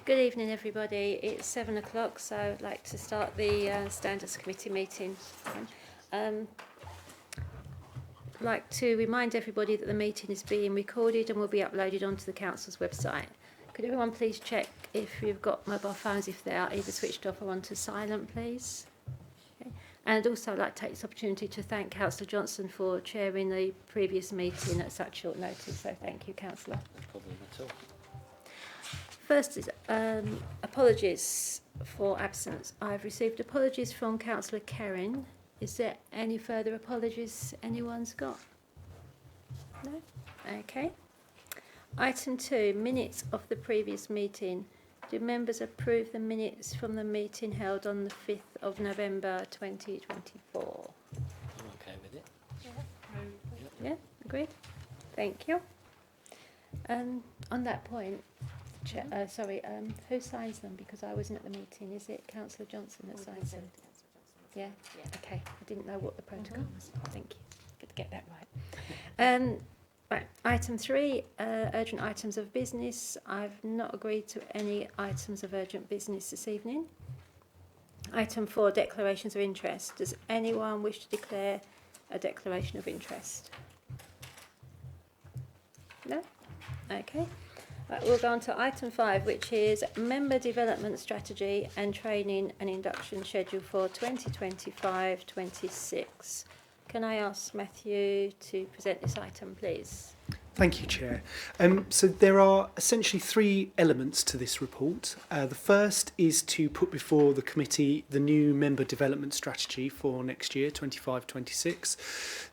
Good evening, everybody. It's 7 o'clock, so I'd like to start the Standards Committee meeting. I'd like to remind everybody that the meeting is being recorded and will be uploaded onto the Council's website. Could everyone please check if you've got mobile phones, if they are either switched off or onto silent, please? Okay. And also I'd like to take this opportunity to thank Councillor Johnson for chairing the previous meeting at such short notice, so thank you, Councillor. No problem at all. First is apologies for absence. I've received apologies from Councillor Kerrin. Is there any further apologies anyone's got? No? Okay. Item 2, minutes of the previous meeting. Do members approve the minutes from the meeting held on the 5th of November 2024? I'm okay with it. Yeah, agreed. Thank you. On that point, who signs them? Because I wasn't at the meeting. Is it Councillor Johnson that signs them? Yeah? Okay. I didn't know what the protocol was. Thank you. Good to get that right. Right. Item 3, urgent items of business. I've not agreed to any items of urgent business this evening. Item 4, declarations of interest. Does anyone wish to declare a declaration of interest? No? Okay. Right, we'll go on to item 5, which is member development strategy and training and induction schedule for 2025-26. Can I ask Matthew to present this item, please? Thank you, Chair. So there are essentially 3 elements to this report. The first is to put before the committee the new member development strategy for next year, 25-26.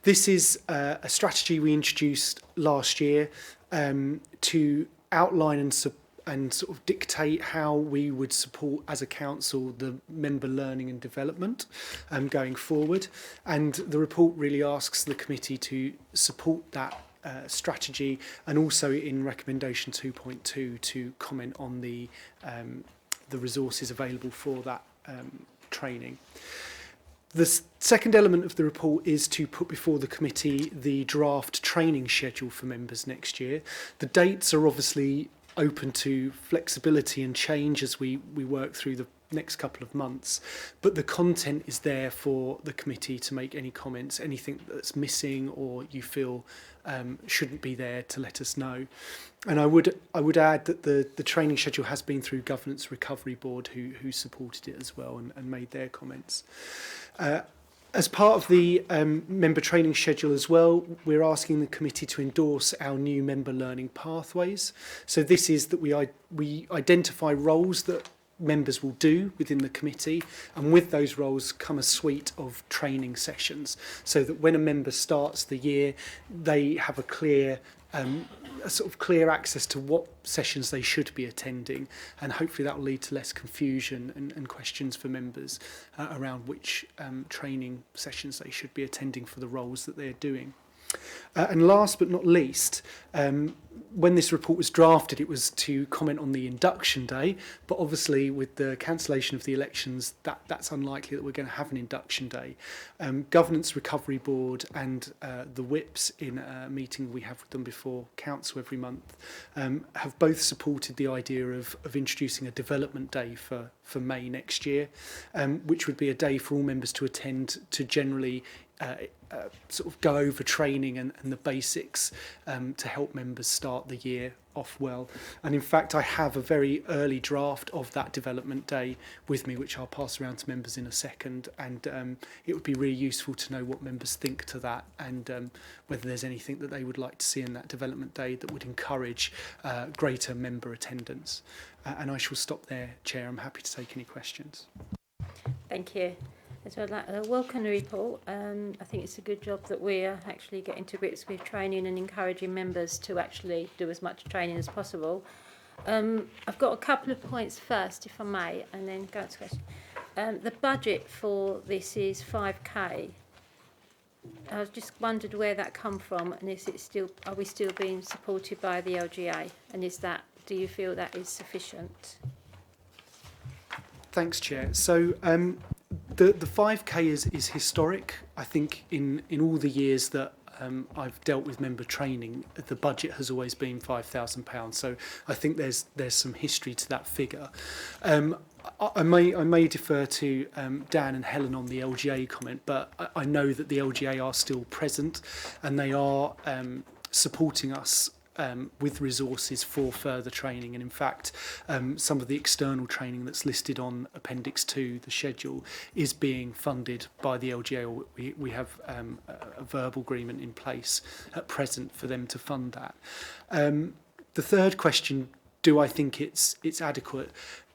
This is a strategy we introduced last year to outline and sort of dictate how we would support as a council the member learning and development going forward. And the report really asks the committee to support that strategy, and also in recommendation 2.2 to comment on the resources available for that training. The second element of the report is to put before the committee the draft training schedule for members next year. The dates are obviously open to flexibility and change as we work through the next couple of months, but the content is there for the committee to make any comments, anything that's missing or you feel shouldn't be there, to let us know. And I would add that the training schedule has been through Governance Recovery Board, who supported it as well and made their comments. As part of the member training schedule as well, we're asking the committee to endorse our new member learning pathways. So this is that we identify roles that members will do within the committee, and with those roles come a suite of training sessions, so that when a member starts the year, they have a sort of clear access to what sessions they should be attending, and hopefully that will lead to less confusion and questions for members around which training sessions they should be attending for the roles that they're doing. And last but not least, when this report was drafted, it was to comment on the induction day, but obviously with the cancellation of the elections, that's unlikely that we're going to have an induction day. Governance Recovery Board and the whips, in a meeting we have with them before council every month, have both supported the idea of introducing a development day for May next year, which would be a day for all members to attend to generally sort of go over training and the basics to help members start the year off well. And in fact, I have a very early draft of that development day with me, which I'll pass around to members in a second. And it would be really useful to know what members think to that, and whether there's anything that they would like to see in that development day that would encourage greater member attendance. And I shall stop there, Chair. I'm happy to take any questions. Thank you. So I'd like to welcome the report. I think it's a good job that we're actually getting to grips with training and encouraging members to actually do as much training as possible. I've got a couple of points first, if I may, and then go to question. The budget for this is 5k. I was just wondered where that come from, and are we still being supported by the LGA? And do you feel that is sufficient? Thanks, Chair. So the 5k is historic. I think in all the years that I've dealt with member training, the budget has always been £5,000. So I think there's some history to that figure. I may defer to Dan and Helen on the LGA comment, but I know that the LGA are still present and they are supporting us with resources for further training. And in fact, some of the external training that's listed on Appendix 2, the schedule, is being funded by the LGA. We have a verbal agreement in place at present for them to fund that. The third question, do I think it's adequate?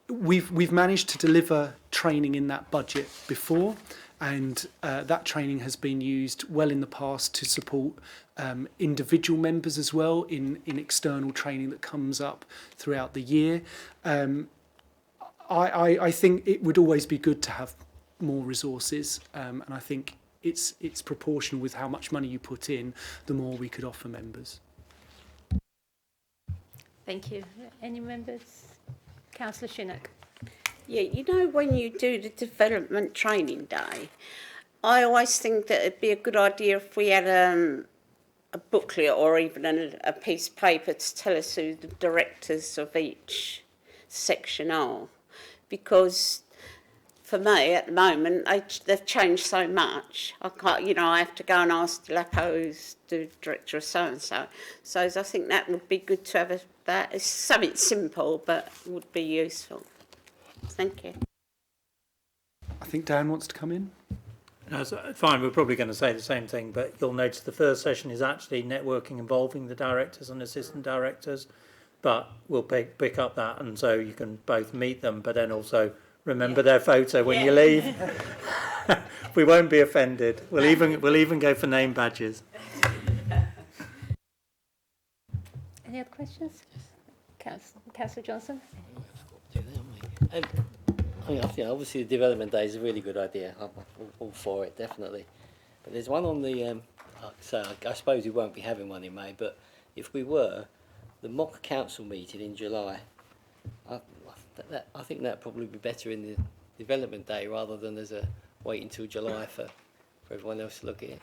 We've managed to deliver training in that budget before, and that training has been used well in the past to support individual members as well in external training that comes up throughout the year. I think it would always be good to have more resources, and I think it's proportional with how much money you put in, the more we could offer members. Thank you. Any members? Councillor Shinnock. Yeah, you know, when you do the development training day, I always think that it'd be a good idea if we had a booklet or even a piece of paper to tell us who the directors of each section are. Because for me, at the moment, they've changed so much. I can't, I have to go and ask Lapo, who's the director of so-and-so. So I think that would be good to have that. It's something simple, but would be useful. Thank you. I think Dan wants to come in. No, fine, we're probably going to say the same thing, but you'll notice the first session is actually networking involving the directors and assistant directors, but we'll pick up that, and so you can both meet them, but then also remember their photo when you leave. We won't be offended. We'll even go for name badges. Any other questions? Councillor Johnson? I think obviously the development day is a really good idea. I'm all for it, definitely. But there's one on the, so I suppose we won't be having one in May, but if we were, the mock council meeting in July, I think that'd probably be better in the development day rather than as a wait until July for everyone else to look at it.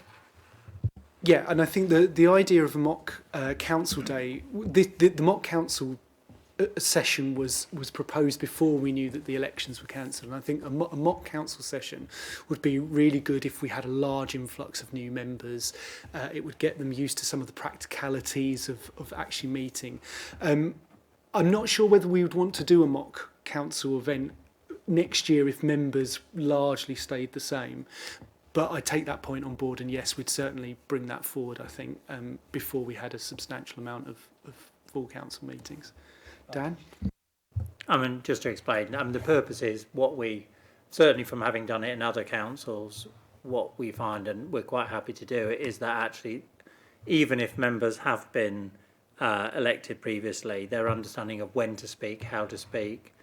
Yeah, and I think the idea of a mock council day, the mock council session was proposed before we knew that the elections were cancelled, and I think a mock council session would be really good if we had a large influx of new members. It would get them used to some of the practicalities of actually meeting. I'm not sure whether we would want to do a mock council event next year if members largely stayed the same. But I take that point on board, and yes, we'd certainly bring that forward, I think, before we had a substantial amount of full council meetings. Dan? I mean, just to explain, the purpose is what we, certainly from having done it in other councils, what we find, and we're quite happy to do it, is that actually, even if members have been elected previously, their understanding of when to speak, how to speak,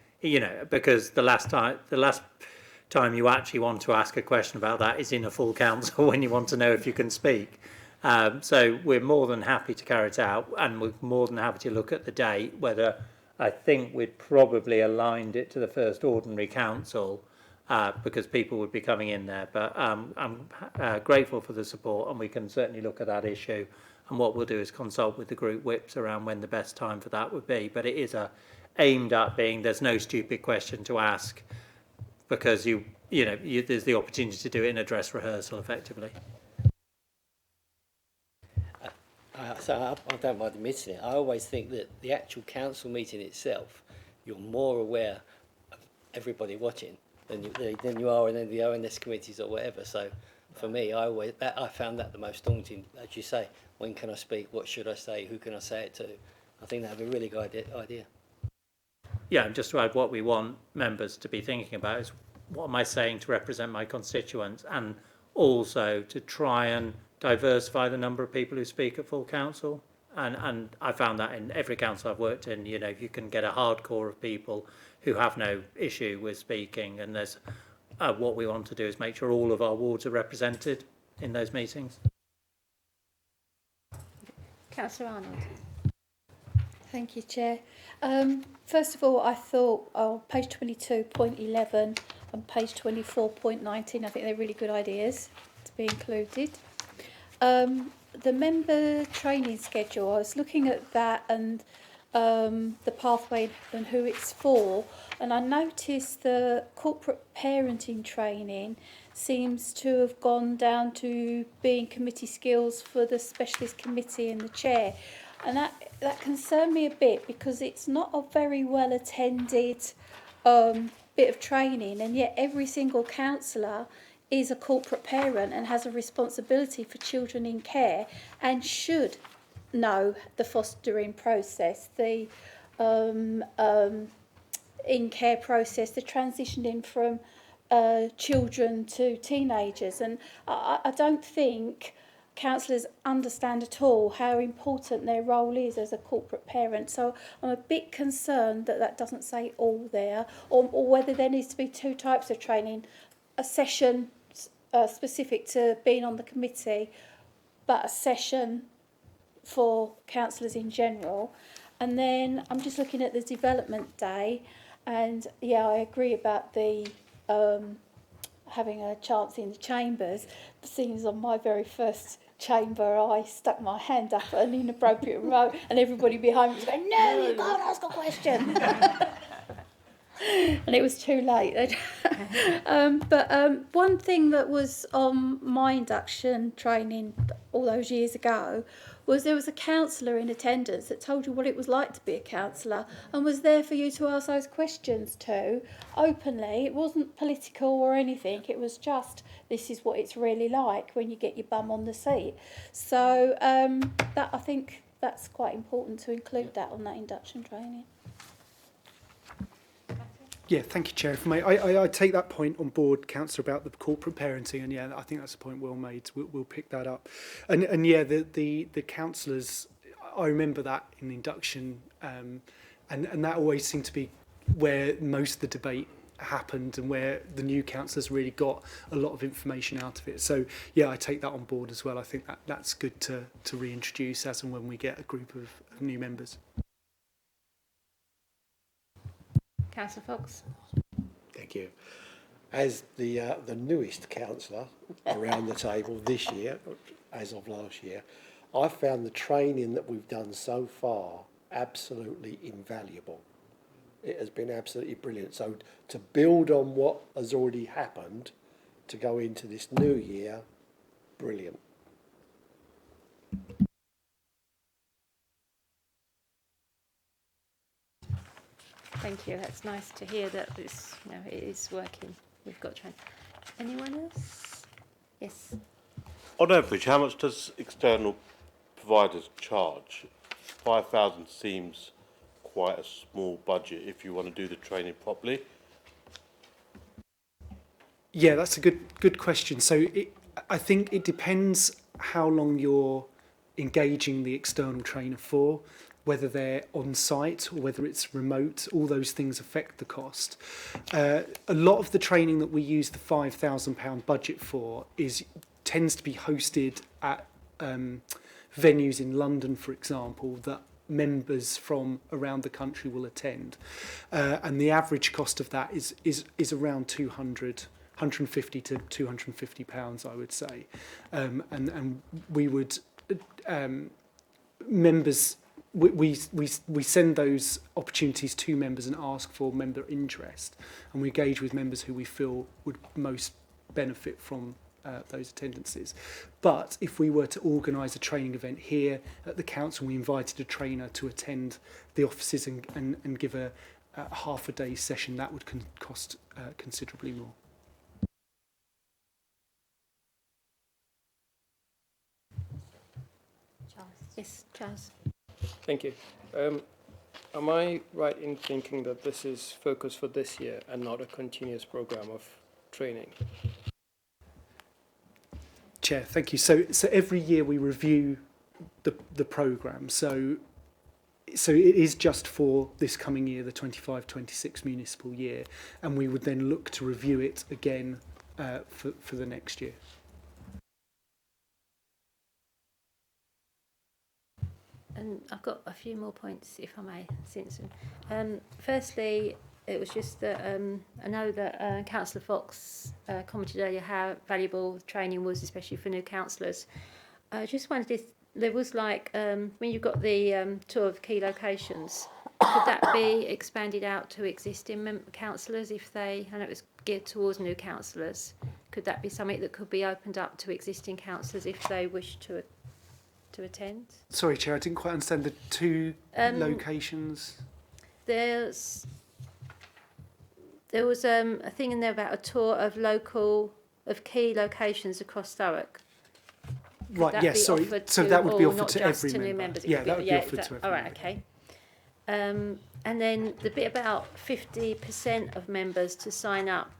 because the last time you actually want to ask a question about that is in a full council when you want to know if you can speak. So we're more than happy to carry it out, and we're more than happy to look at the date, whether I think we'd probably aligned it to the first ordinary council because people would be coming in there. But I'm grateful for the support, and we can certainly look at that issue. And what we'll do is consult with the group whips around when the best time for that would be. But it is aimed at being, there's no stupid question to ask, because there's the opportunity to do it in a dress rehearsal effectively. So I don't mind admitting it. I always think that the actual council meeting itself, you're more aware of everybody watching than you are in the ONS committees or whatever. So for me, I found that the most daunting, as you say. When can I speak? What should I say? Who can I say it to? I think that would be a really good idea. Yeah, and just to add, what we want members to be thinking about is, what am I saying to represent my constituents, and also to try and diversify the number of people who speak at full council. And I found that in every council I've worked in, you can get a hardcore of people who have no issue with speaking, and there's what we want to do is make sure all of our wards are represented in those meetings. Councillor Arnold. Thank you, Chair. First of all, I thought page 22.11 and page 24.19, I think they're really good ideas to be included. the member training schedule, I was looking at that and the pathway and who it's for, and I noticed the corporate parenting training seems to have gone down to being committee skills for the specialist committee and the chair, and that concerned me a bit because it's not a very well attended bit of training, and yet every single counsellor is a corporate parent and has a responsibility for children in care and should know the fostering process, the in care process, the transitioning from children to teenagers. And I don't think counsellors understand at all how important their role is as a corporate parent. So I'm a bit concerned that that doesn't say all there, or whether there needs to be two types of training, a session specific to being on the committee, but a session for counsellors in general. And then I'm just looking at the development day, and yeah, I agree about the having a chance in the chambers. The thing is, on my very first chamber, I stuck my hand up at an inappropriate remote, and everybody behind me was going, "No, you can't ask a question." And it was too late. But one thing that was on my induction training all those years ago was there was a counsellor in attendance that told you what it was like to be a counsellor and was there for you to ask those questions to openly. It wasn't political or anything. It was just, this is what it's really like when you get your bum on the seat. So that, I think that's quite important to include that on that induction training. Yeah, thank you, Chair. I take that point on board, Councillor, about the corporate parenting, and yeah, I think that's a point well made. We'll pick that up. And yeah, the councillors, I remember that in the induction, and that always seemed to be where most of the debate happened and where the new councillors really got a lot of information out of it. So yeah, I take that on board as well. I think that's good to reintroduce as and when we get a group of new members. Councillor Fox. Thank you. As the newest councillor around the table this year, as of last year, I found the training that we've done so far absolutely invaluable. It has been absolutely brilliant. So to build on what has already happened, to go into this new year, brilliant. Thank you. That's nice to hear that this, it is working. We've got training. Anyone else? Yes. On average, how much does external providers charge? 5,000 seems quite a small budget if you want to do the training properly. Yeah, that's a good question. So I think it depends how long you're engaging the external trainer for, whether they're on site or whether it's remote. All those things affect the cost. A lot of the training that we use the £5,000 budget for tends to be hosted at venues in London, for example, that members from around the country will attend, and the average cost of that is around 150 to £250, I would say, and we would members. We send those opportunities to members and ask for member interest, and we engage with members who we feel would most benefit from those attendances. But if we were to organise a training event here at the council, we invited a trainer to attend the offices and give a half a day session, that would cost considerably more. Charles. Yes, Charles. Thank you. Am I right in thinking that this is focused for this year and not a continuous program of training? Chair, thank you. So every year we review the programme. So it is just for this coming year, the 25-26 municipal year, and we would then look to review it again for the next year. And I've got a few more points, if I may, since. Firstly, it was just that I know that Councillor Fox commented earlier how valuable training was, especially for new councillors. I just wondered if there was like, when you've got the tour of key locations, could that be expanded out to existing councillors if they, I know it was geared towards new councillors, could that be something that could be opened up to existing councillors if they wish to attend? Sorry, Chair, I didn't quite understand the two locations. There was a thing in there about a tour of key locations across Thurrock. Right, that yes, be sorry. offered So to that would be all, offered not to just every to new member. members? It Yeah, could that would be offered to every all right, member. okay. And then the bit about 50% of members to sign up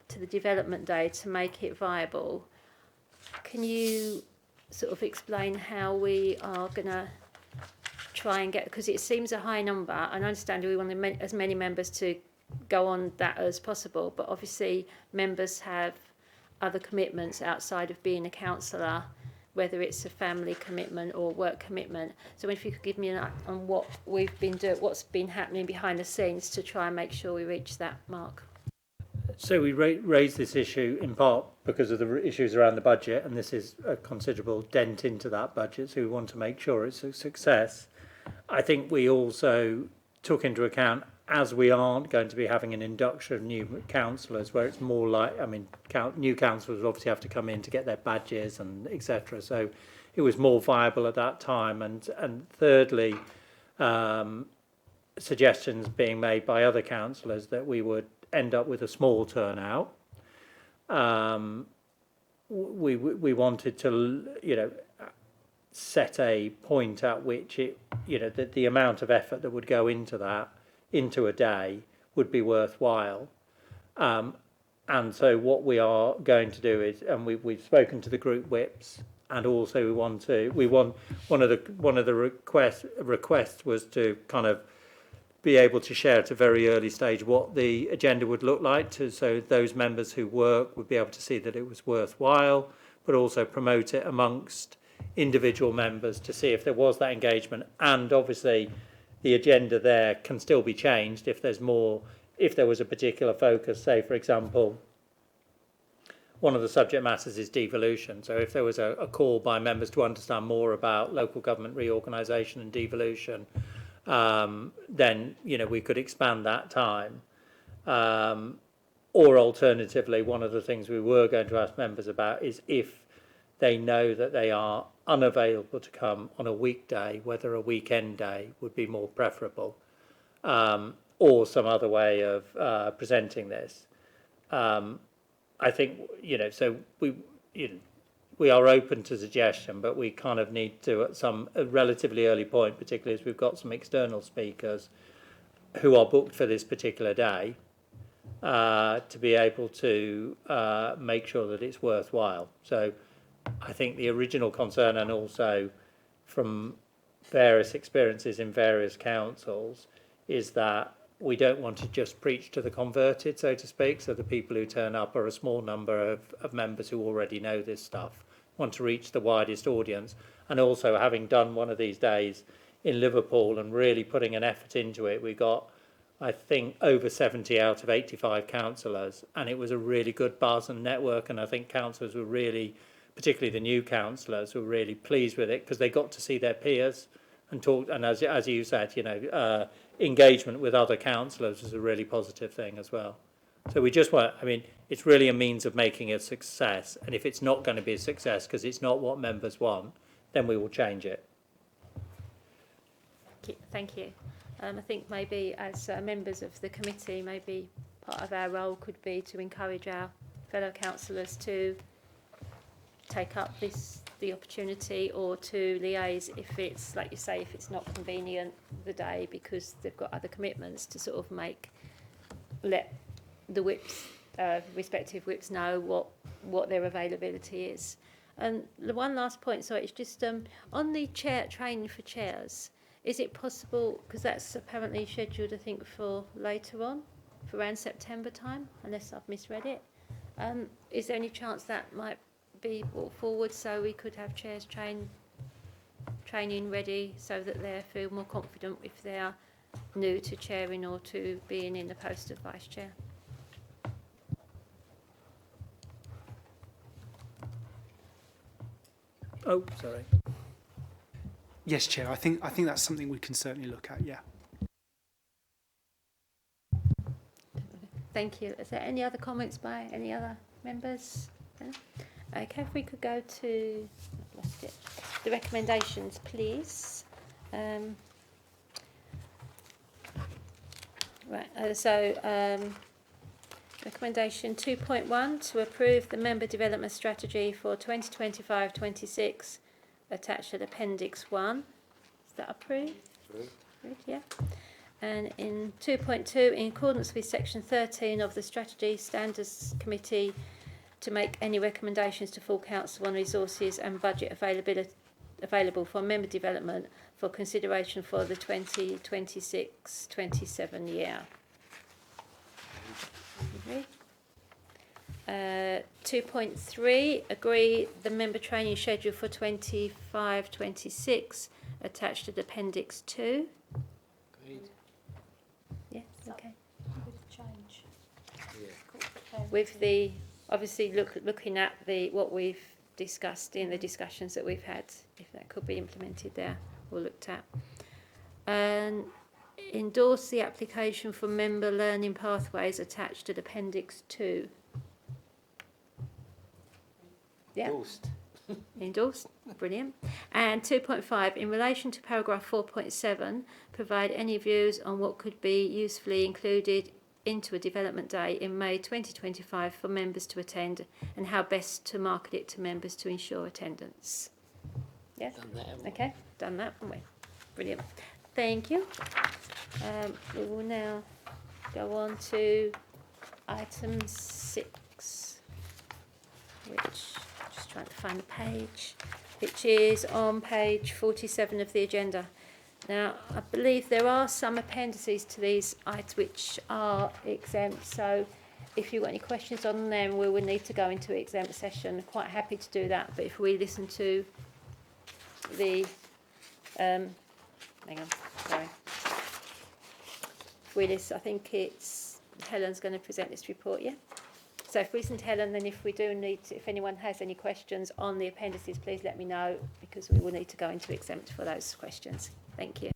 to the development day to make it viable. Can you sort of explain how we are going to try and get, because it seems a high number, and I understand we want as many members to go on that as possible, but obviously members have other commitments outside of being a councillor, whether it's a family commitment or work commitment. So if you could give me an on what we've been doing, what's been happening behind the scenes to try and make sure we reach that mark. So we raised this issue in part because of the issues around the budget, and this is a considerable dent into that budget, so we want to make sure it's a success. I think we also took into account, as we aren't going to be having an induction of new councillors, where it's more like, I mean, new councillors obviously have to come in to get their badges and etc. So it was more viable at that time. And thirdly, suggestions being made by other councillors that we would end up with a small turnout. We wanted to, set a point at which it, that the amount of effort that would go into that, into a day, would be worthwhile. And so what we are going to do is, and we've spoken to the group whips, and also we want one of the requests was to kind of be able to share at a very early stage what the agenda would look like, so those members who work would be able to see that it was worthwhile, but also promote it amongst individual members to see if there was that engagement. And obviously the agenda there can still be changed if there's more, if there was a particular focus. Say, for example, one of the subject matters is devolution. So if there was a call by members to understand more about local government reorganisation and devolution, then we could expand that time. Or alternatively, one of the things we were going to ask members about is if they know that they are unavailable to come on a weekday, whether a weekend day would be more preferable, or some other way of presenting this. I think so we are open to suggestion, but we kind of need to, at a relatively early point, particularly as we've got some external speakers who are booked for this particular day, to be able to make sure that it's worthwhile. So I think the original concern, and also from various experiences in various councils, is that we don't want to just preach to the converted, so to speak. So the people who turn up are a small number of members who already know this stuff. Want to reach the widest audience. And also, having done one of these days in Liverpool and really putting an effort into it, we got, I think, over 70 out of 85 councillors, and it was a really good buzz and network. And I think councillors were really, particularly the new councillors, were really pleased with it because they got to see their peers and talk. And as you said, engagement with other councillors is a really positive thing as well. So we just want, it's really a means of making it a success. And if it's not going to be a success because it's not what members want, then we will change it. Thank you. I think maybe as members of the committee, maybe part of our role could be to encourage our fellow councillors to take up the opportunity, or to liaise if it's, like you say, if it's not convenient the day because they've got other commitments, to sort of let the whips, respective whips, know what their availability is. And the one last point, sorry, it's just on the training for chairs. Is it possible, because that's apparently scheduled, I think, for later on, for around September time, unless I've misread it. Is there any chance that might be brought forward so we could have chairs training ready so that they feel more confident if they are new to chairing or to being in the post of vice chair? Oh, sorry. Yes, Chair. I think that's something we can certainly look at. Yeah. Thank you. Is there any other comments by any other members? No? Okay, if we could go to, I've lost it, the recommendations, please. Recommendation 2.1 to approve the member development strategy for 2025-26 attached to Appendix 1. Is that approved? Approved, yeah. And in 2.2, in accordance with Section 13 of the Strategy Standards Committee, to make any recommendations to full council on resources and budget available for member development for consideration for the 2026-27 year. 2.3, agree the member training schedule for 25-26 attached to Appendix 2. Agreed. Yes, okay. With change. Yeah. With the, obviously looking at what we've discussed in the discussions that we've had, if that could be implemented there or looked at. And endorse the application for member learning pathways attached to Appendix 2. Yeah. Endorsed. Endorsed, brilliant. And 2.5, in relation to paragraph 4.7, provide any views on what could be usefully included into a development day in May 2025 for members to attend and how best to market it to members to ensure attendance. Yeah? Done that, haven't we? Okay, done that, haven't we? Brilliant. Thank you. We will now go on to item 6, which, just trying to find the page, which is on page 47 of the agenda. Now, I believe there are some appendices to these items which are exempt, so if you've got any questions on them, we will need to go into exempt session. Quite happy to do that, but if we listen to the, hang on, sorry. If we listen, I think it's Helen's going to present this report, yeah? So if we listen to Helen, then if we do need to, if anyone has any questions on the appendices, please let me know, because we will need to go into exempt for those questions. Thank you.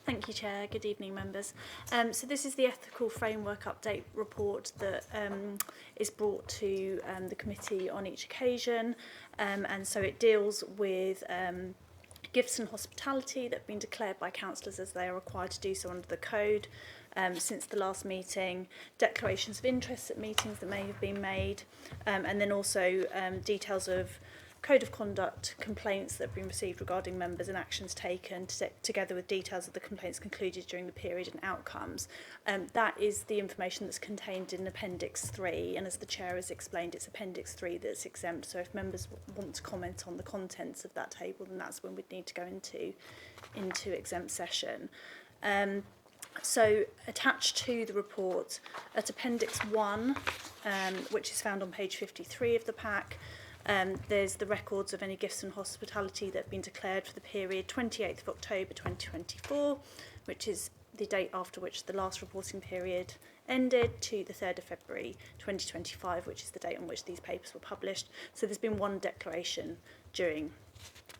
Thank you, Chair. Good evening, members. So this is the Ethical Framework Update report that is brought to the committee on each occasion. And so it deals with gifts and hospitality that have been declared by councillors as they are required to do so under the code since the last meeting, declarations of interest at meetings that may have been made, and then also details of code of conduct complaints that have been received regarding members and actions taken, together with details of the complaints concluded during the period and outcomes. That is the information that's contained in Appendix 3, and as the Chair has explained, it's Appendix 3 that's exempt, so if members want to comment on the contents of that table, then that's when we'd need to go into exempt session. So attached to the report at Appendix 1, which is found on page 53 of the pack, there's the records of any gifts and hospitality that have been declared for the period 28th of October 2024, which is the date after which the last reporting period ended, to the 3rd of February 2025, which is the date on which these papers were published. So there's been one declaration during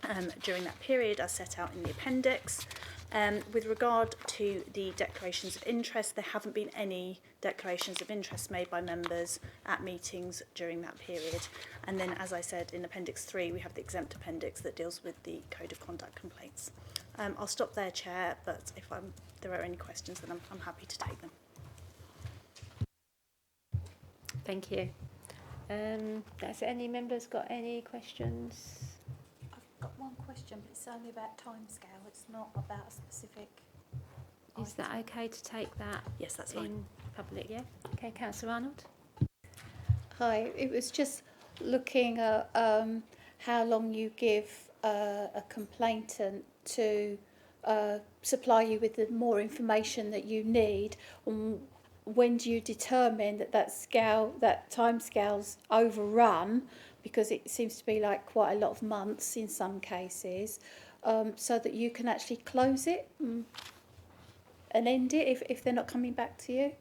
that period as set out in the appendix. With regard to the declarations of interest, there haven't been any declarations of interest made by members at meetings during that period. And then, as I said, in Appendix 3, we have the exempt appendix that deals with the Code of Conduct complaints. I'll stop there, Chair, but if there are any questions, then I'm happy to take them. Thank you. Has any members got any questions? I've got one question, but it's only about timescale. It's not about a specific. Is that okay to take that Yes, that's in fine. public, yeah? Okay, Councillor Arnold. Hi, it was just looking at how long you give a complainant to supply you with the more information that you need. When do you determine that time scale's overrun? Because it seems to be like quite a lot of months in some cases, so that you can actually close it and end it if they're not coming back to you?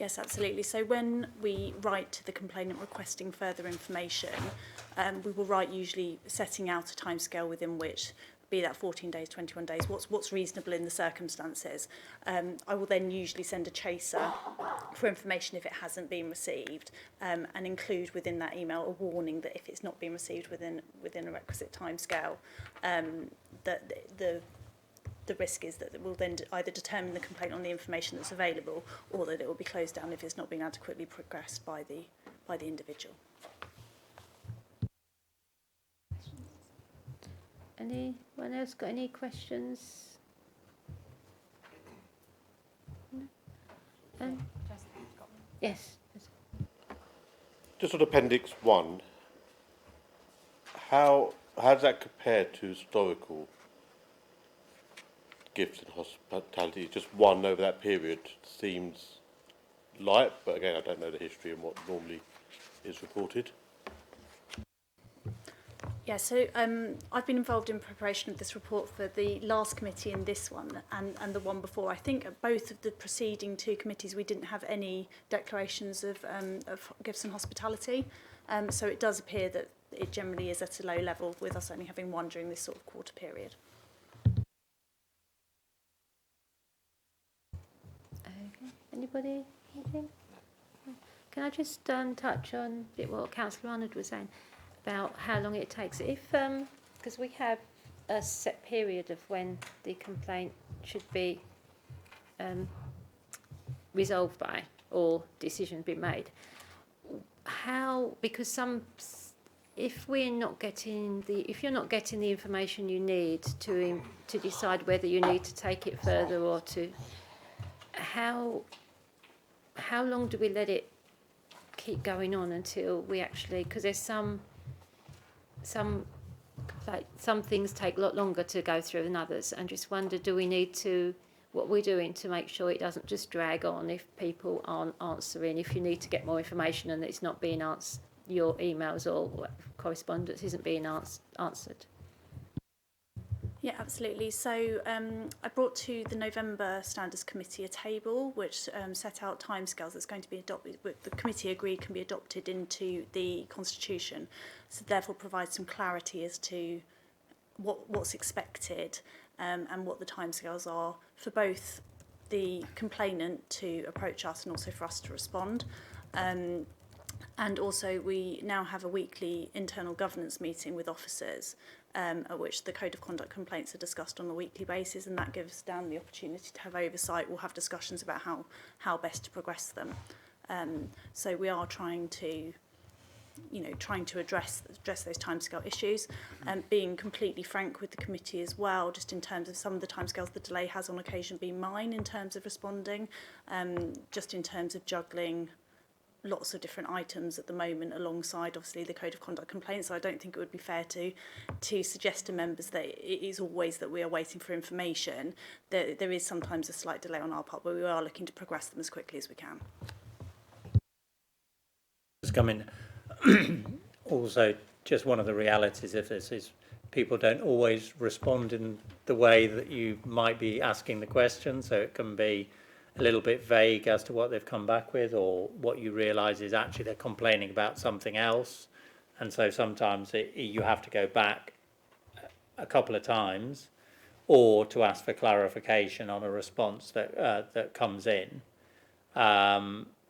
Yes, absolutely. So when we write to the complainant requesting further information, we will write usually setting out a timescale within which, be that 14 days, 21 days, what's reasonable in the circumstances. I will then usually send a chaser for information if it hasn't been received, and include within that email a warning that if it's not been received within a requisite timescale, that the risk is that it will then either determine the complaint on the information that's available, or that it will be closed down if it's not been adequately progressed by the individual. Anyone else got any questions? No? Yes. Just on Appendix 1, how does that compare to historical gifts and hospitality? Just one over that period seems light, but again, I don't know the history and what normally is reported. Yeah, so I've been involved in preparation of this report for the last committee and this one, and the one before. I think at both of the preceding two committees we didn't have any declarations of gifts and hospitality, so it does appear that it generally is at a low level, with us only having one during this sort of quarter period. Okay. Anybody? Anything? Can I just touch on a bit what Councillor Arnold was saying about how long it takes? If because we have a set period of when the complaint should be resolved by or decision be made. How? Because if you're not getting the information you need to decide whether you need to take it further or to, how long do we let it keep going on until we actually, because there's some things take a lot longer to go through than others, and just wonder, do we need to, what we're doing to make sure it doesn't just drag on if people aren't answering, if you need to get more information and it's not being answered, your emails or correspondence isn't being answered. Yeah, absolutely. So I brought to the November Standards Committee a table which set out timescales that's going to be adopted, the committee agreed can be adopted into the Constitution, so therefore provide some clarity as to what's expected and what the timescales are for both the complainant to approach us and also for us to respond. And also we now have a weekly internal governance meeting with officers at which the Code of Conduct complaints are discussed on a weekly basis, and that gives Dan the opportunity to have oversight. We'll have discussions about how best to progress them. So we are trying to address those timescale issues, and being completely frank with the committee as well, just in terms of some of the timescales the delay has on occasion been mine in terms of responding, just in terms of juggling lots of different items at the moment alongside obviously the Code of Conduct complaints. So I don't think it would be fair to suggest to members that it is always that we are waiting for information. There is sometimes a slight delay on our part, but we are looking to progress them as quickly as we can. Also, just one of the realities of this is people don't always respond in the way that you might be asking the question, so it can be a little bit vague as to what they've come back with, or what you realise is actually they're complaining about something else, and so sometimes you have to go back a couple of times or to ask for clarification on a response that comes in,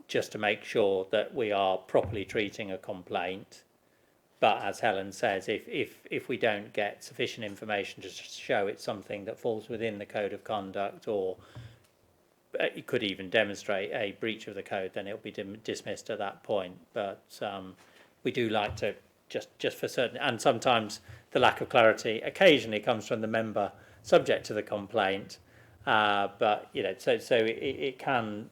just to make sure that we are properly treating a complaint. But as Helen says, if we don't get sufficient information to show it's something that falls within the Code of Conduct, or it could even demonstrate a breach of the code, then it'll be dismissed at that point. But we do like to just for certain, and sometimes the lack of clarity occasionally comes from the member subject to the complaint. But so it can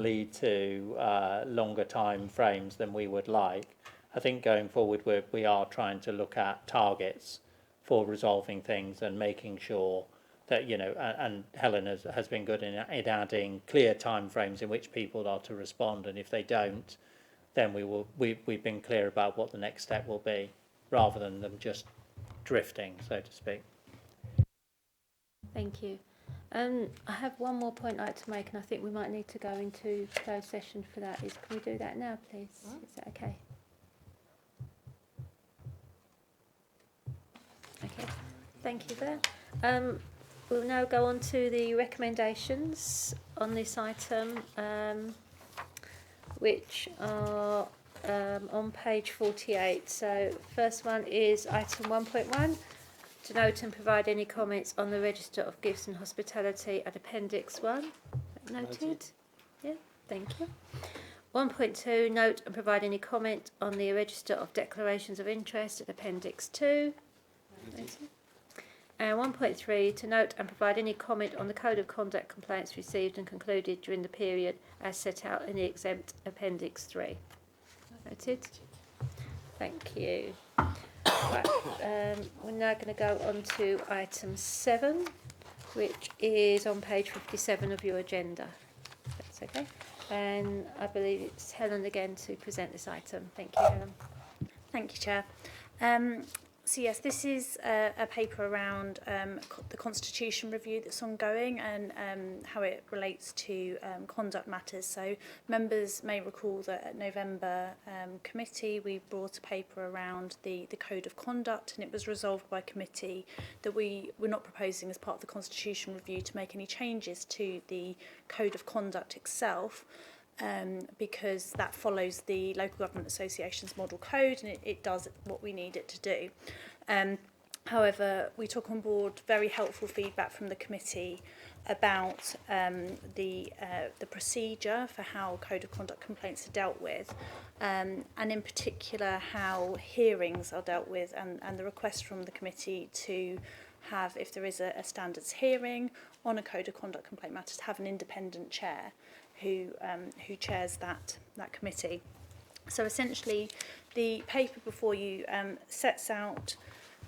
lead to longer time frames than we would like. I think going forward we are trying to look at targets for resolving things and making sure that, and Helen has been good in adding clear time frames in which people are to respond, and if they don't, then we've been clear about what the next step will be, rather than them just drifting, so to speak. Thank you. I have one more point I'd like to make, and I think we might need to go into closed session for that. Can we do that now, please? Is that okay? Okay, thank you there. We'll now go on to the recommendations on this item, which are on page 48. So first one is item 1.1, to note and provide any comments on the register of gifts and hospitality at appendix 1. Noted? Yeah, thank you. 1.2, note and provide any comment on the register of declarations of interest at appendix 2. Noted. And 1.3, to note and provide any comment on the code of conduct complaints received and concluded during the period as set out in the exempt appendix 3. Noted. Thank you. Right, we're now going to go on to item 7, which is on page 57 of your agenda. That's okay. And I believe it's Helen again to present this item. Thank you, Helen. Thank you, Chair. So yes, this is a paper around the Constitution review that's ongoing and how it relates to conduct matters. So members may recall that at November committee we brought a paper around the Code of Conduct, and it was resolved by committee that we were not proposing as part of the Constitution review to make any changes to the Code of Conduct itself. Because that follows the Local Government Association's model code, and it does what we need it to do. However, we took on board very helpful feedback from the committee about the procedure for how Code of Conduct complaints are dealt with, and in particular how hearings are dealt with, and the request from the committee to have, if there is a standards hearing on a Code of Conduct complaint matter, to have an independent chair who chairs that committee. So essentially, the paper before you sets out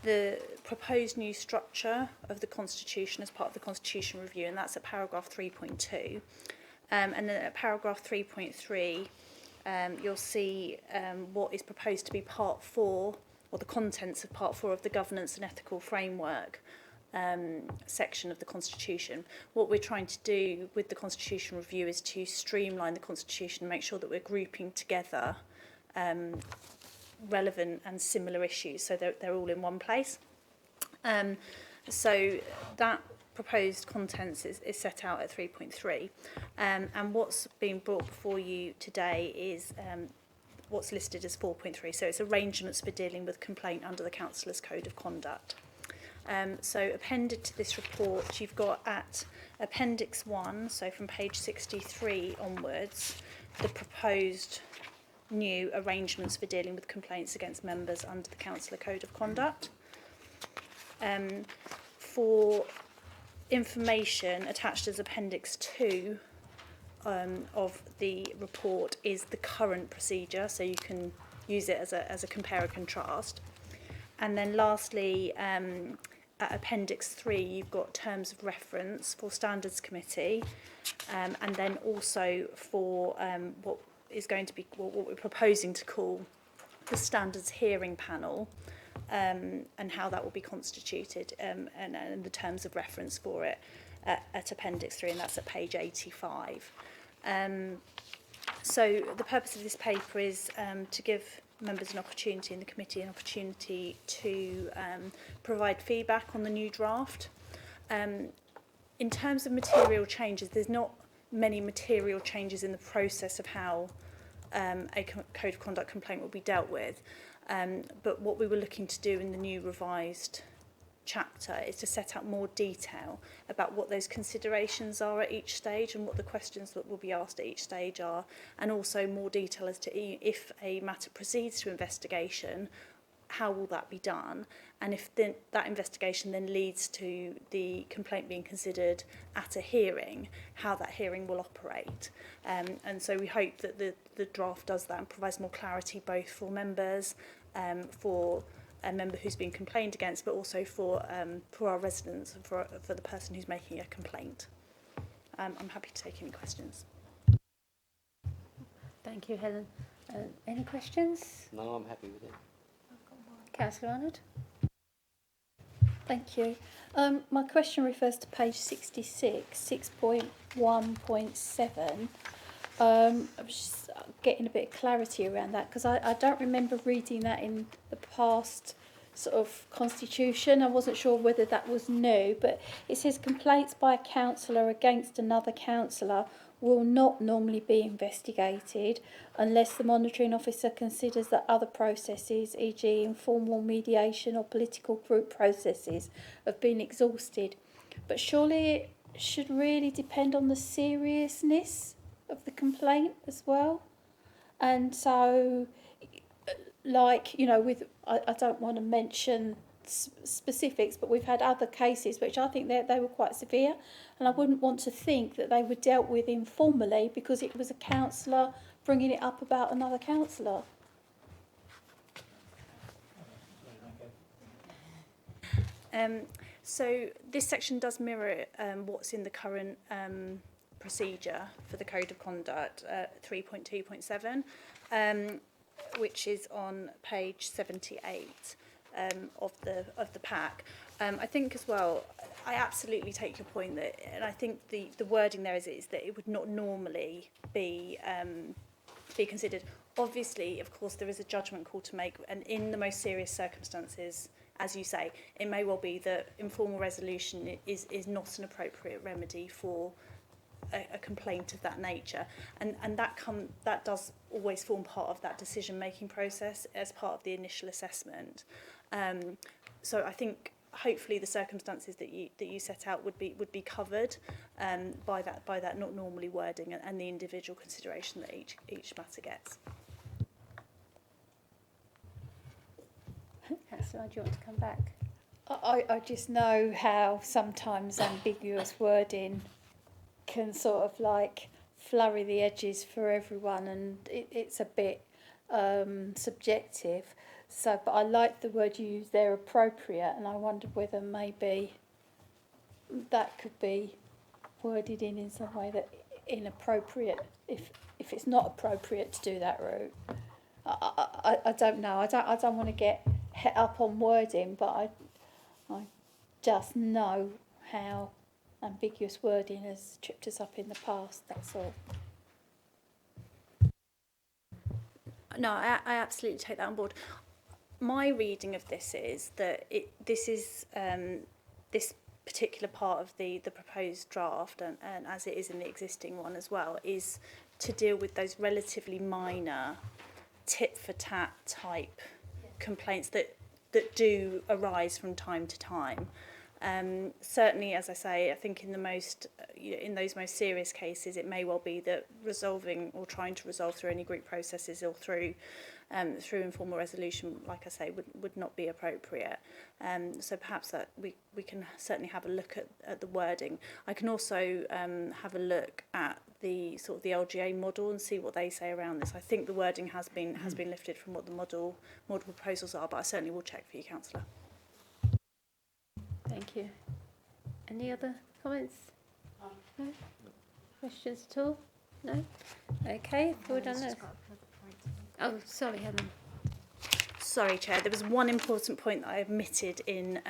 the proposed new structure of the Constitution as part of the Constitution review, and that's at paragraph 3.2. And then at paragraph 3.3, you'll see what is proposed to be part 4, or the contents of part 4 of the Governance and Ethical Framework section of the Constitution. What we're trying to do with the Constitution review is to streamline the Constitution and make sure that we're grouping together relevant and similar issues so they're all in one place. So that proposed contents is set out at 3.3, and what's being brought before you today is what's listed as 4.3, so it's arrangements for dealing with complaint under the Councillor's Code of Conduct. So appended to this report, you've got at Appendix 1, so from page 63 onwards, the proposed new arrangements for dealing with complaints against members under the Councillor Code of Conduct. For information attached as Appendix 2 of the report is the current procedure, so you can use it as a compare and contrast. And then lastly, at Appendix 3, you've got terms of reference for Standards Committee, and then also for what is going to be what we're proposing to call the Standards Hearing Panel, and how that will be constituted, and the terms of reference for it at Appendix 3, and that's at page 85. So the purpose of this paper is to give members an opportunity, and the committee an opportunity to provide feedback on the new draft. In terms of material changes, there's not many material changes in the process of how a Code of Conduct complaint will be dealt with. But what we were looking to do in the new revised chapter is to set out more detail about what those considerations are at each stage and what the questions that will be asked at each stage are, and also more detail as to if a matter proceeds to investigation, how will that be done, and if that investigation then leads to the complaint being considered at a hearing, how that hearing will operate. And so we hope that the draft does that and provides more clarity both for members, for a member who's been complained against, but also for our residents and for the person who's making a complaint. I'm happy to take any questions. Thank you, Helen. Any questions? No, I'm happy with it. Councillor Arnold? Thank you. My question refers to page 66, 6.1.7. I was just getting a bit of clarity around that because I don't remember reading that in the past sort of constitution. I wasn't sure whether that was new, but it says complaints by a councillor against another councillor will not normally be investigated unless the monitoring officer considers that other processes, e.g. informal mediation or political group processes, have been exhausted. But surely it should really depend on the seriousness of the complaint as well. And so, like, you know, with I don't want to mention specifics, but we've had other cases which I think they were quite severe, and I wouldn't want to think that they were dealt with informally because it was a councillor bringing it up about another councillor. So this section does mirror what's in the current procedure for the Code of Conduct 3.2.7, which is on page 78 of the pack. I think as well, I absolutely take your point that, and I think the wording there is that it would not normally be considered. Obviously, of course, there is a judgment call to make, and in the most serious circumstances, as you say, it may well be that informal resolution is not an appropriate remedy for a complaint of that nature, and that does always form part of that decision-making process as part of the initial assessment. So I think hopefully the circumstances that you set out would be covered by that not normally wording and the individual consideration that each matter gets. Councillor, do you want to come back? I just know how sometimes ambiguous wording can sort of like flurry the edges for everyone, and it's a bit subjective. So, but I like the word you use there, appropriate, and I wondered whether maybe that could be worded in some way that inappropriate, if it's not appropriate to do that route. I don't know. I don't want to get het up on wording, but I just know how ambiguous wording has tripped us up in the past, that's all. No, I absolutely take that on board. My reading of this is that this particular part of the proposed draft, and as it is in the existing one as well, is to deal with those relatively minor tit-for-tat type complaints that do arise from time to time. Certainly, as I say, I think in those most serious cases, it may well be that resolving or trying to resolve through any group processes or through informal resolution, like I say, would not be appropriate. So perhaps that we can certainly have a look at the wording. I can also have a look at the sort of the LGA model and see what they say around this. I think the wording has been lifted from what the model proposals are, but I certainly will check for you, Councillor. Thank you. Any other comments? No? Questions at all? No? Okay, we're done there. Oh, sorry, Helen. Sorry, Chair. There was one important point that I omitted in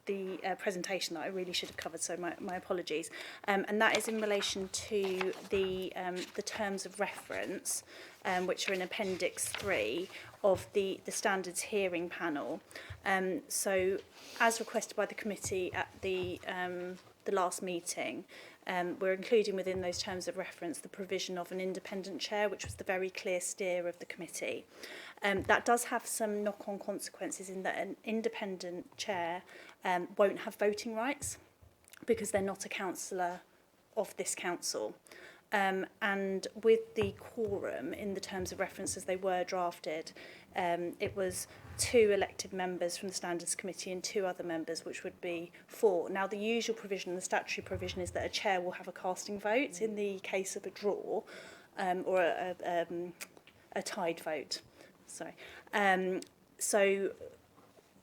the presentation that I really should have covered, so my apologies. And that is in relation to the terms of reference, which are in Appendix 3 of the standards hearing panel. So, as requested by the committee at the last meeting, we're including within those terms of reference the provision of an independent chair, which was the very clear steer of the committee. That does have some knock-on consequences in that an independent chair won't have voting rights because they're not a councillor of this council. And with the quorum in the terms of reference as they were drafted, it was 2 elected members from the Standards Committee and 2 other members, which would be 4. Now, the usual provision, the statutory provision, is that a chair will have a casting vote in the case of a draw or a tied vote. Sorry. So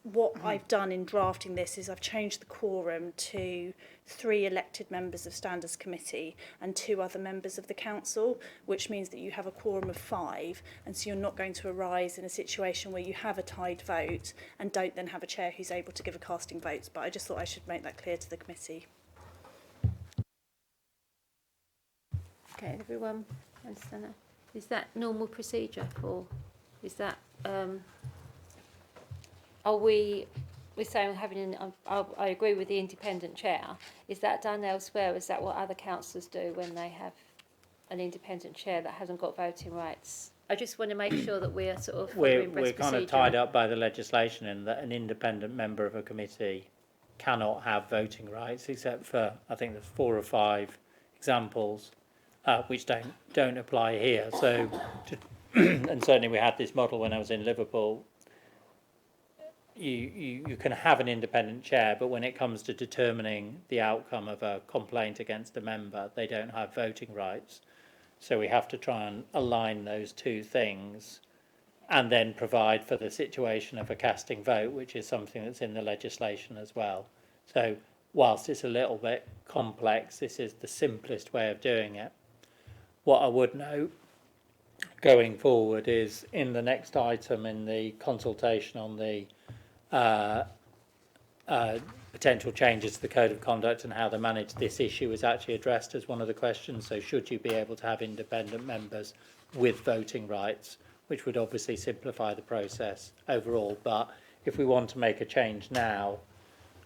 what I've done in drafting this is I've changed the quorum to 3 elected members of Standards Committee and 2 other members of the council, which means that you have a quorum of 5, and so you're not going to arise in a situation where you have a tied vote and don't then have a chair who's able to give a casting vote. But I just thought I should make that clear to the committee. Okay, everyone understand that? Is that normal procedure for, is that, are we're saying having I agree with the independent chair. Is that done elsewhere? Is that what other councillors do when they have an independent chair that hasn't got voting rights? I just want to make sure that we're sort of following We're kind of tied up by the legislation in that an independent member of a committee cannot have voting rights, except for, I think there's 4 or 5 examples which don't apply here. So, and certainly we had this model when I was in Liverpool. You can have an independent chair, but when it comes to determining the outcome of a complaint against a member, they don't have voting rights. So we have to try and align those 2 things and then provide for the situation of a casting vote, which is something that's in the legislation as well. So whilst it's a little bit complex, this is the simplest way of doing it. What I would note going forward is in the next item in the consultation on the potential changes to the Code of Conduct and how to manage this issue is actually addressed as one of the questions. So should you be able to have independent members with voting rights, which would obviously simplify the process overall. But if we want to make a change now,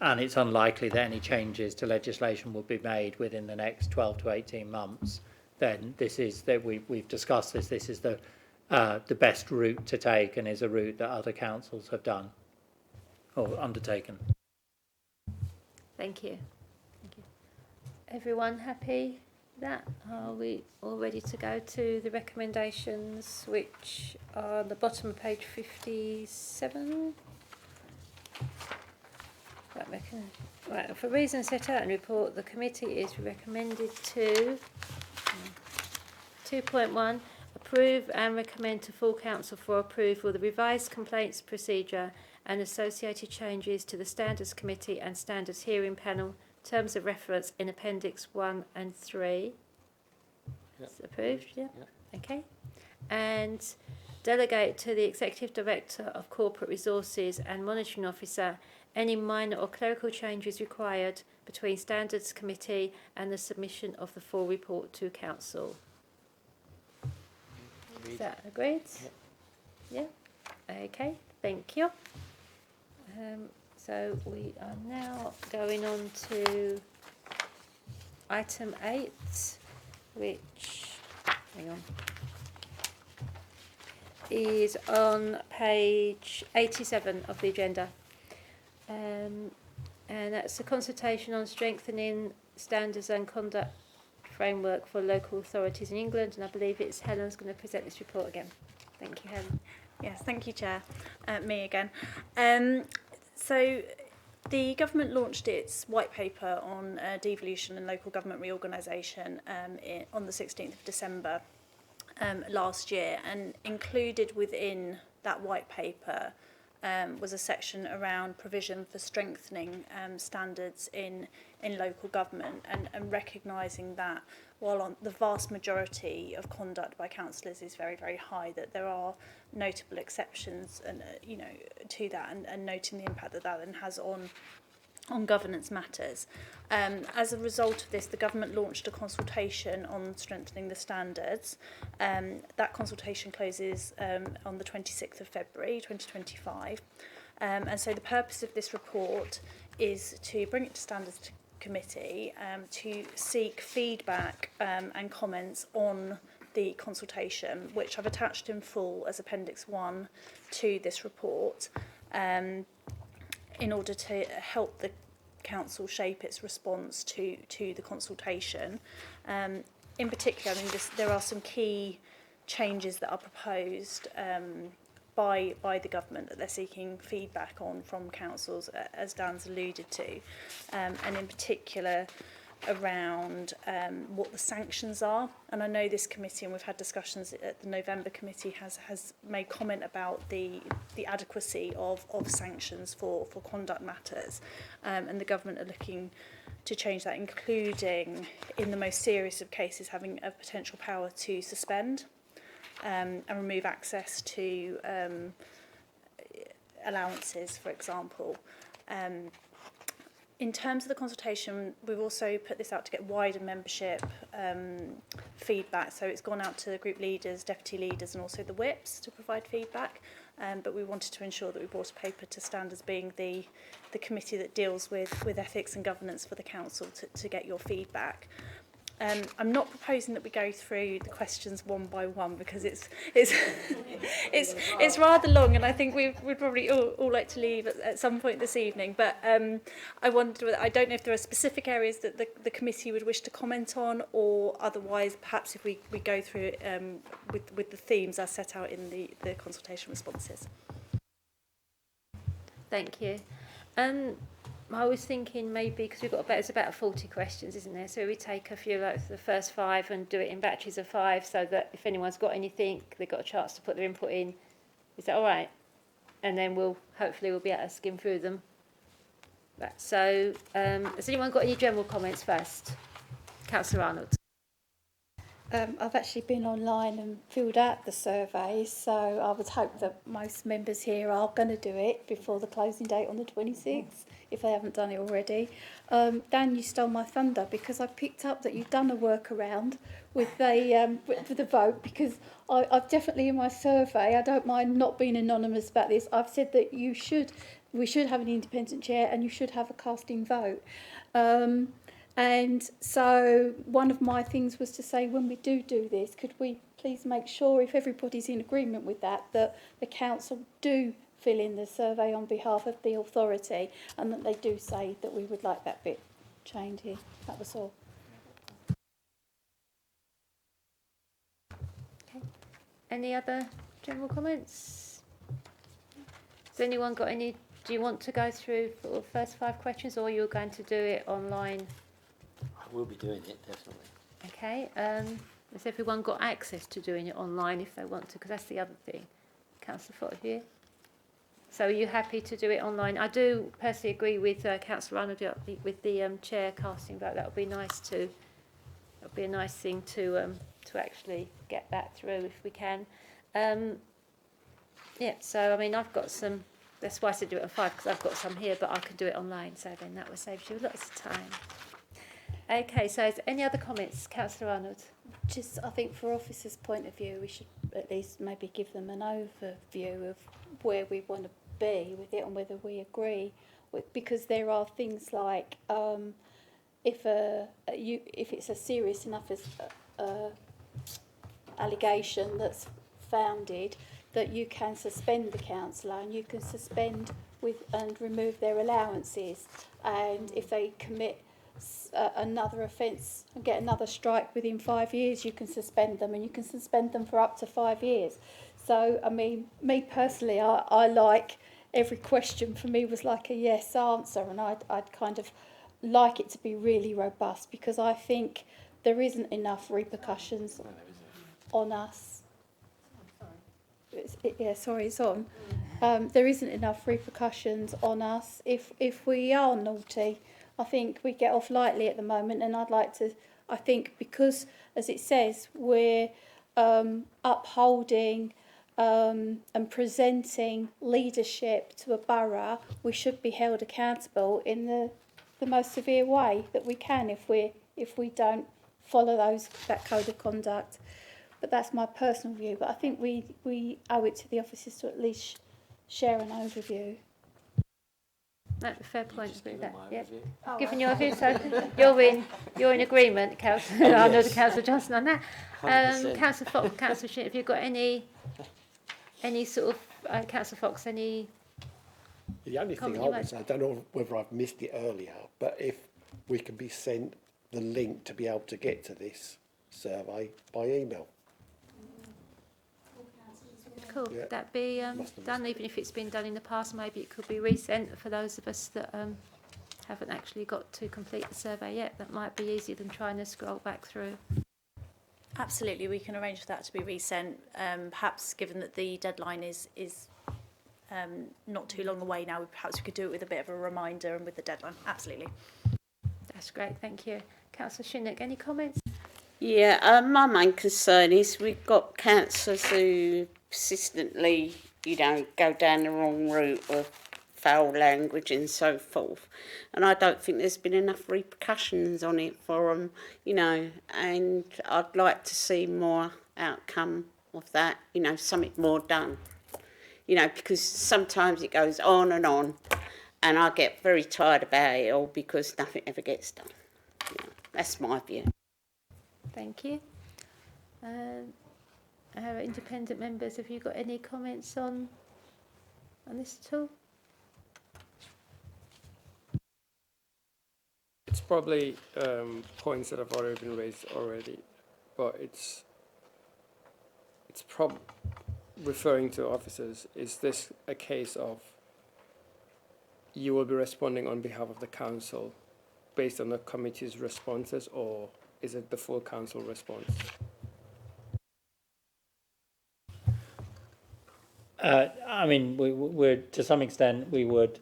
and it's unlikely that any changes to legislation will be made within the next 12 to 18 months, then this is that we've discussed this. This is the best route to take, and is a route that other councils have done or undertaken. Thank you. Thank you. Everyone happy with that? Are we all ready to go to the recommendations, which are on the bottom of page 57? Right, for reasons set out in the report, the committee is recommended to 2.1 approve and recommend to full council for approval the revised complaints procedure and associated changes to the Standards Committee and Standards Hearing Panel terms of reference in Appendix 1 and 3. Yep. It's approved, yeah? Yep. Okay. And delegate to the Executive Director of Corporate Resources and Monitoring Officer any minor or clerical changes required between Standards Committee and the submission of the full report to Council. Is that agreed? Yep. Yeah? Okay, thank you. So we are now going on to item 8, which, hang on, is on page 87 of the agenda. And that's a consultation on strengthening standards and conduct framework for local authorities in England, and I believe it's Helen's going to present this report again. Thank you, Helen. Yes, thank you, Chair. Me again. So the government launched its white paper on devolution and local government reorganisation on the 16th of December last year, and included within that white paper was a section around provision for strengthening standards in local government, and recognising that while on the vast majority of conduct by councillors is very, very high, that there are notable exceptions and to that, and noting the impact that that then has on governance matters. As a result of this, the government launched a consultation on strengthening the standards. That consultation closes on the 26th of February 2025. And so the purpose of this report is to bring it to Standards Committee to seek feedback and comments on the consultation, which I've attached in full as Appendix 1 to this report, in order to help the council shape its response to the consultation. In particular, I mean, there are some key changes that are proposed by the government that they're seeking feedback on from councils, as Dan's alluded to, and in particular around what the sanctions are. And I know this committee, and we've had discussions at the November committee, has made comment about the adequacy of sanctions for conduct matters. And the government are looking to change that, including in the most serious of cases having a potential power to suspend and remove access to allowances, for example. In terms of the consultation, we've also put this out to get wider membership feedback. So it's gone out to group leaders, deputy leaders, and also the whips to provide feedback. But we wanted to ensure that we brought a paper to stand as being the committee that deals with ethics and governance for the council to get your feedback. I'm not proposing that we go through the questions one by one because it's rather long, and I think we'd probably all like to leave at some point this evening. But I wonder whether, I don't know if there are specific areas that the committee would wish to comment on, or otherwise perhaps if we go through it with the themes as set out in the consultation responses. Thank you. I was thinking maybe, because we've got it's about 40 questions, isn't there? So we take a few, like the first 5, and do it in batches of 5, so that if anyone's got anything, they've got a chance to put their input in. Is that all right? And then hopefully we'll be able to skim through them. Right, so has anyone got any general comments first? Councillor Arnold. I've actually been online and filled out the survey, so I would hope that most members here are going to do it before the closing date on the 26th, if they haven't done it already. Dan, you stole my thunder because I picked up that you've done a workaround with the vote, because I've definitely in my survey, I don't mind not being anonymous about this, I've said that we should have an independent chair and you should have a casting vote. And so one of my things was to say, when we do this, could we please make sure, if everybody's in agreement with that the council do fill in the survey on behalf of the authority, and that they do say that we would like that bit changed here. That was all. Okay. Any other general comments? Has anyone got any? Do you want to go through the first 5 questions, or you're going to do it online? We'll be doing it, definitely. Okay. Has everyone got access to doing it online if they want to? Because that's the other thing. Councillor Foot here. So are you happy to do it online? I do personally agree with Councillor Arnold with the chair casting vote. That would be nice to. That would be a nice thing to actually get that through if we can. Yeah. So I mean, I've got some. That's why I said do it on 5, because I've got some here, but I can do it online. So then that will save you lots of time. Okay, so is any other comments, Councillor Arnold? Just, I think for officers' point of view, we should at least maybe give them an overview of where we want to be with it and whether we agree with, because there are things like if it's a serious enough as allegation that's founded, that you can suspend the councillor and you can suspend and remove their allowances, and if they commit another offence and get another strike within 5 years, you can suspend them, and you can suspend them for up to 5 years. So, I mean, me personally, I like every question for me was like a yes answer, and I'd kind of like it to be really robust, because I think there isn't enough repercussions on us. It's on. There isn't enough repercussions on us if we are naughty. I think we get off lightly at the moment, and I think because, as it says, we're upholding and presenting leadership to a borough, we should be held accountable in the most severe way that we can if we don't follow that code of conduct. But that's my personal view. But I think we owe it to the officers to at least share an overview. That's a fair point. With that. Yeah. Given your view, so you're in agreement, Councillor Arnold and Councillor Johnson on that. Councillor Fox, Councillor Shinn, have you got any sort of Councillor Fox, any? The only thing I would say, I don't know whether I've missed it earlier, but if we can be sent the link to be able to get to this survey by email. Cool. Yeah. Could that be done, even if it's been done in the past? Maybe it could be resent for those of us that haven't actually got to complete the survey yet. That might be easier than trying to scroll back through. Absolutely, we can arrange for that to be resent. Perhaps given that the deadline is not too long away now, perhaps we could do it with a bit of a reminder and with the deadline. Absolutely. That's great, thank you. Councillor Shinnock, any comments? Yeah, my main concern is we've got councillors who persistently, go down the wrong route of foul language and so forth. And I don't think there's been enough repercussions on it for them, and I'd like to see more outcome of that, something more done. Because sometimes it goes on, and I get very tired about it all because nothing ever gets done. That's my view. Thank you. Our independent members, have you got any comments on this at all? It's probably points that have already been raised already, but it's referring to officers. Is this a case of you will be responding on behalf of the council based on the committee's responses, or is it the full council response? I mean, we're to some extent we would.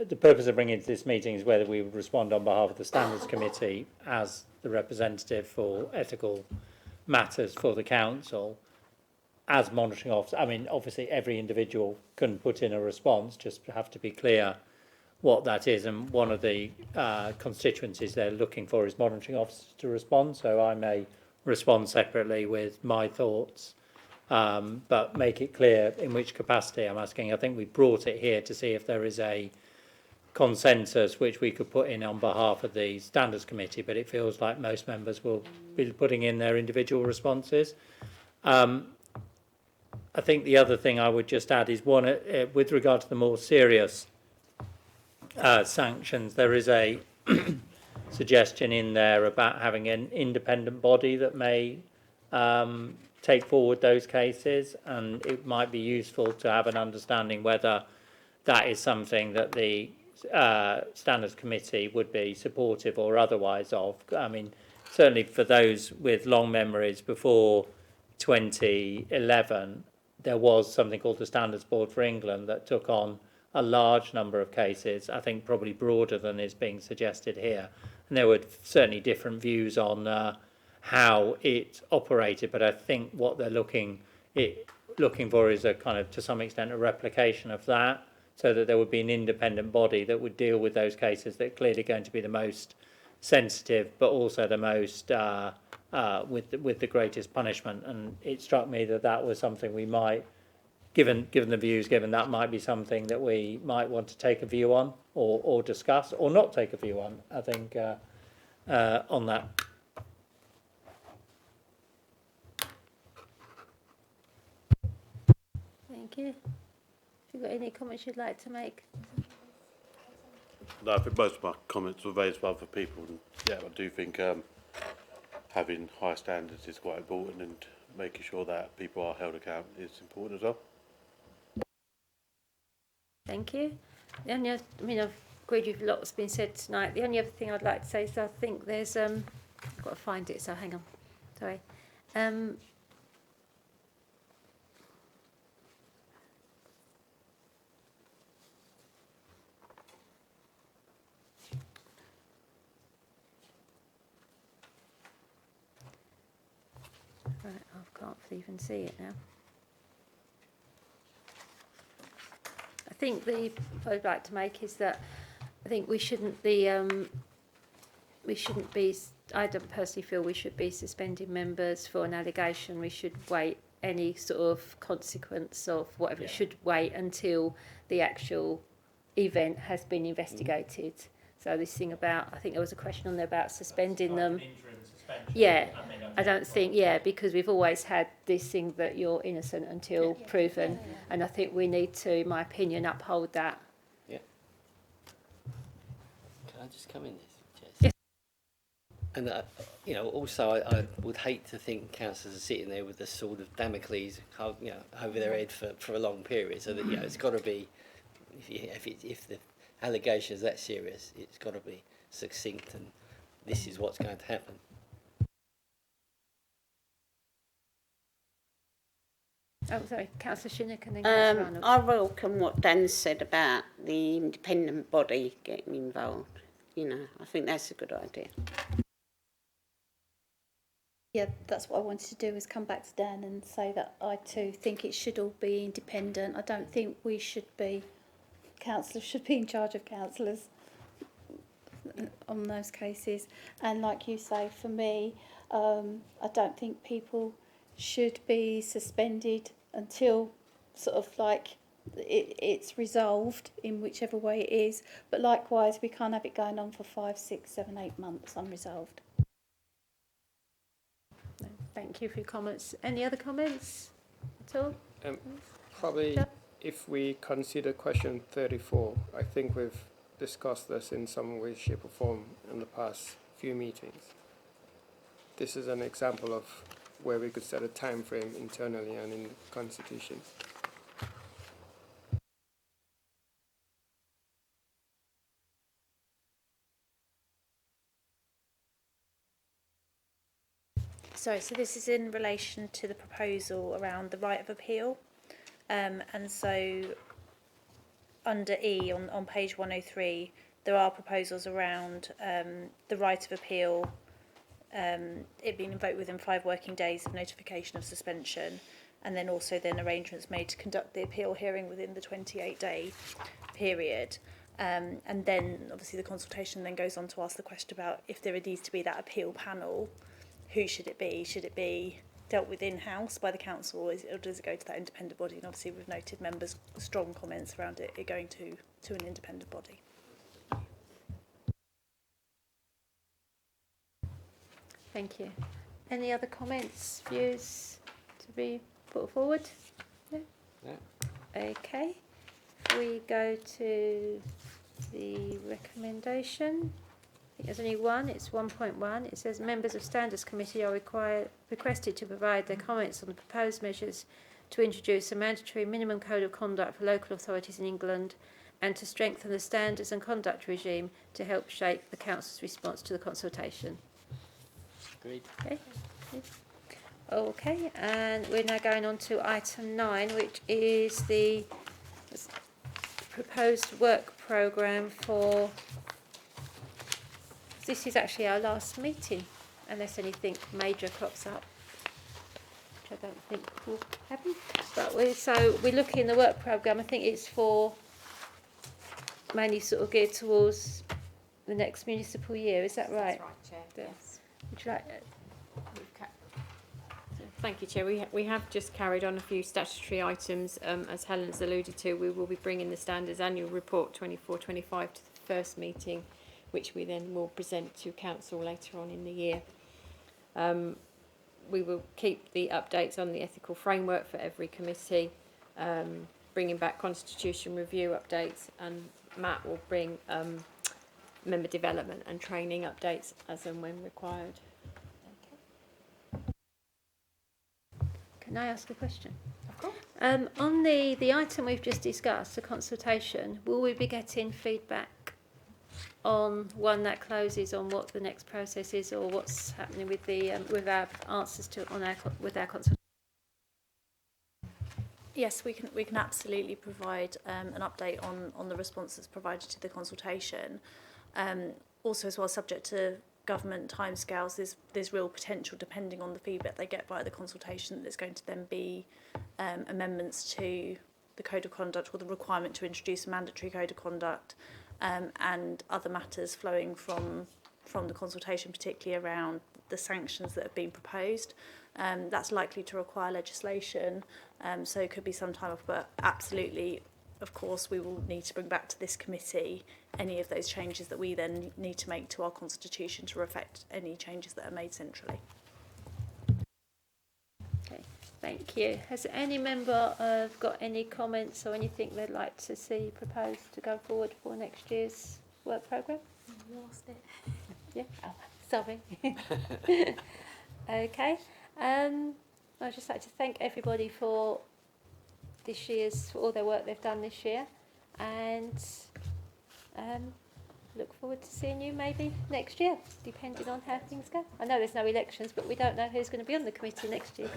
The purpose of bringing it to this meeting is whether we would respond on behalf of the Standards Committee as the representative for ethical matters for the council, as monitoring officer. I mean, obviously every individual can put in a response, just have to be clear what that is. And one of the constituencies they're looking for is monitoring officers to respond. So I may respond separately with my thoughts, but make it clear in which capacity I'm asking. I think we brought it here to see if there is a consensus which we could put in on behalf of the Standards Committee, but it feels like most members will be putting in their individual responses. I think the other thing I would just add is one, with regard to the more serious sanctions, there is a suggestion in there about having an independent body that may take forward those cases, and it might be useful to have an understanding whether that is something that the Standards Committee would be supportive or otherwise of. I mean, certainly for those with long memories, before 2011, there was something called the Standards Board for England that took on a large number of cases, I think probably broader than is being suggested here. And there were certainly different views on how it operated, but I think what they're looking for is a kind of, to some extent, a replication of that, so that there would be an independent body that would deal with those cases that are clearly going to be the most sensitive, but also the most with the greatest punishment. And it struck me that that was something we might, given the views given, that might be something that we might want to take a view on, or discuss, or not take a view on, I think, on that. Thank you. Have you got any comments you'd like to make? No, I think most of my comments were raised by other people, and yeah, I do think having high standards is quite important, and making sure that people are held accountable is important as well. Thank you. The only other, I mean, I've agreed with a lot that's been said tonight. The only other thing I'd like to say is I think there's I've got to find it, so hang on. Sorry. Right, I can't even see it now. I think the point I'd like to make is that I think we shouldn't be, I don't personally feel we should be suspending members for an allegation. We should wait any sort of consequence of whatever. It should wait until the actual event has been investigated. So this thing about, I think there was a question on there about suspending them. Yeah, I don't think, because we've always had this thing that you're innocent until proven, and I think we need to, in my opinion, uphold that. Yeah. Can I just come in this, Jess? Yes. And also I would hate to think councillors are sitting there with this sword of Damocles, over their head for a long period. So that it's got to be, if the allegations that serious, it's got to be succinct and this is what's going to happen. Oh, sorry, Councillor Shinnick and then Councillor Arnold. I welcome what Dan said about the independent body getting involved. You know, I think that's a good idea. Yeah, that's what I wanted to do, is come back to Dan and say that I too think it should all be independent. I don't think we should be, councillors should be in charge of councillors on those cases. And like you say, for me, I don't think people should be suspended until sort of like it's resolved in whichever way it is. But likewise, we can't have it going on for 5, 6, 7, 8 months unresolved. Thank you for your comments. Any other comments at all? Probably, Yeah. if we consider question 34, I think we've discussed this in some way, shape or form in the past few meetings. This is an example of where we could set a time frame internally and in the constitution. Sorry, so this is in relation to the proposal around the right of appeal. And so under E on page 103, there are proposals around the right of appeal, it being invoked within 5 working days of notification of suspension, and then also then arrangements made to conduct the appeal hearing within the 28-day period. And then obviously the consultation then goes on to ask the question about if there needs to be that appeal panel, who should it be? Should it be dealt with in-house by the council, or does it go to that independent body? And obviously we've noted members' strong comments around it going to an independent body. Thank you. Any other comments, views to be put forward? No? No. Okay. We go to the recommendation. I think there's only one. It's 1.1. It says members of Standards Committee are requested to provide their comments on the proposed measures to introduce a mandatory minimum code of conduct for local authorities in England and to strengthen the standards and conduct regime to help shape the Council's response to the consultation. Agreed. Okay. Okay, and we're now going on to item 9, which is the proposed work programme for... This is actually our last meeting, unless anything major crops up, which I don't think will happen. But we're looking at the work programme. I think it's for mainly sort of geared towards the next municipal year. Is that right? That's right, Chair. Yeah. Yes. Would you like? Thank you, Chair. We have just carried on a few statutory items. As Helen's alluded to, we will be bringing the Standards Annual Report 24-25 to the first meeting, which we then will present to Council later on in the year. We will keep the updates on the ethical framework for every committee, bringing back constitution review updates, and Matt will bring member development and training updates as and when required. Can I ask a question? Of course. On the item we've just discussed, the consultation, will we be getting feedback on when that closes, on what the next process is, or what's happening with the with our answers to with our consultation? Yes, we can absolutely provide an update on the responses provided to the consultation. Also, as well, subject to government timescales, there's real potential, depending on the feedback they get via the consultation, that there's going to then be amendments to the code of conduct, or the requirement to introduce a mandatory code of conduct, and other matters flowing from the consultation, particularly around the sanctions that have been proposed. That's likely to require legislation, so it could be some time off, but absolutely, of course, we will need to bring back to this committee any of those changes that we then need to make to our constitution to reflect any changes that are made centrally. Okay, thank you. Has any member got any comments or anything they'd like to see proposed to go forward for next year's work programme? Lost it. Yeah. Oh, sorry. Okay. I'd just like to thank everybody for all their work they've done this year, and Look forward to seeing you maybe next year, depending on how things go. I know there's no elections, but we don't know who's going to be on the committee next year.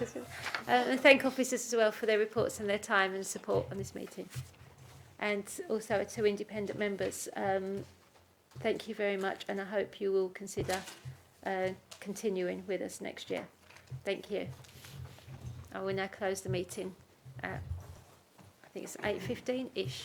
And thank officers as well for their reports and their time and support on this meeting. And also to independent members, thank you very much, and I hope you will consider continuing with us next year. Thank you. I will now close the meeting at, I think it's 8:15-ish.